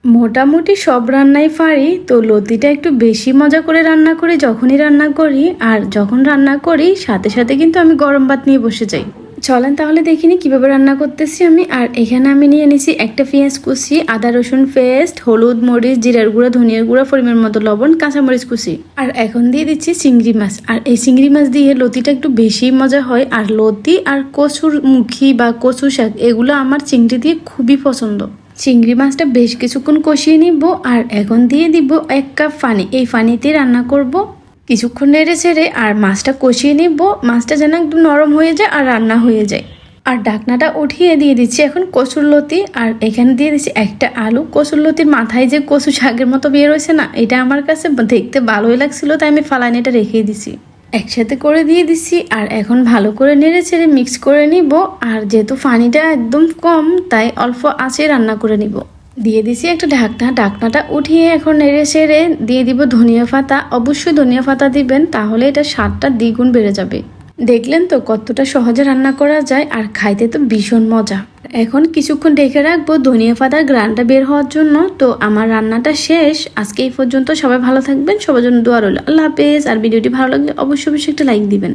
মোটামুটি সব রান্নাই পারি, তো লতিটা একটু বেশি মজা করে রান্না করি যখনই রান্না করি। আর যখন রান্না করি সাথে সাথে কিন্তু আমি গরম ভাত নিয়ে বসে যাই। চলেন তাহলে দেখিনি কিভাবে রান্না করতেছি আমি। আর এখানে আমি নিয়ে নিছি একটা পেঁয়াজ কুচি, আদা রসুন পেস্ট, হলুদ মরিচ জিরার গুঁড়া ধনিয়ার গুঁড়া, পরিমাণ মতো লবণ, কাঁচামরিচ কুচি। আর এখন দিয়ে দিচ্ছি চিংড়ি মাছ। আর এই চিংড়ি মাছ দিয়ে লতিটা একটু বেশি মজা হয়। আর লতি আর কচুর মুখী বা কচু শাক এগুলো আমার চিংড়ি দিয়ে খুবই পছন্দ। চিংড়ি মাছটা বেশ কিছুক্ষণ কষিয়ে নিব। আর এখন দিয়ে দিব 1 কাপ পানি। এই পানিতে রান্না করব। কিছুক্ষণ নেড়ে ছেড়ে আর মাছটা কষিয়ে নিব। মাছটা যেন একদম নরম হয়ে যায় আর রান্না হয়ে যায়। আর ঢাকনাটা উঠিয়ে দিয়ে দিচ্ছি এখন কচুর লতি। আর এখানে দিয়ে দিচ্ছি একটা আলু। কচুর লতির মাথায় যে কচু শাকের মতো বের হয়েছে না, এটা আমার কাছে দেখতে ভালোই লাগছিল, তাই আমি ফালাইনি, এটা রেখে দিছি। একসাথে করে দিয়ে দিচ্ছি। আর এখন ভালো করে নেড়ে ছেড়ে মিক্স করে নিব। আর যেহেতু পানিটা একদম কম, তাই অল্প আঁচে রান্না করে নিব। দিয়ে দিছি একটা ঢাকনা। ঢাকনাটা উঠিয়ে এখন নেড়ে ছেড়ে দিয়ে দিব ধনিয়া পাতা। অবশ্যই ধনিয়া পাতা দিবেন, তাহলে এটা স্বাদটা দ্বিগুণ বেড়ে যাবে। দেখলেন তো কতটা সহজে রান্না করা যায়, আর খাইতে তো ভীষণ মজা। এখন কিছুক্ষণ ঢেকে রাখবো ধনিয়া পাতার গ্রানটা বের হওয়ার জন্য। তো আমার রান্নাটা শেষ। আজকে এই পর্যন্ত। সবাই ভালো থাকবেন, সবার জন্য দোয়া রইল। আল্লাহ হাফেজ। আর ভিডিওটি ভালো লাগলে অবশ্যই একটা লাইক দিবেন।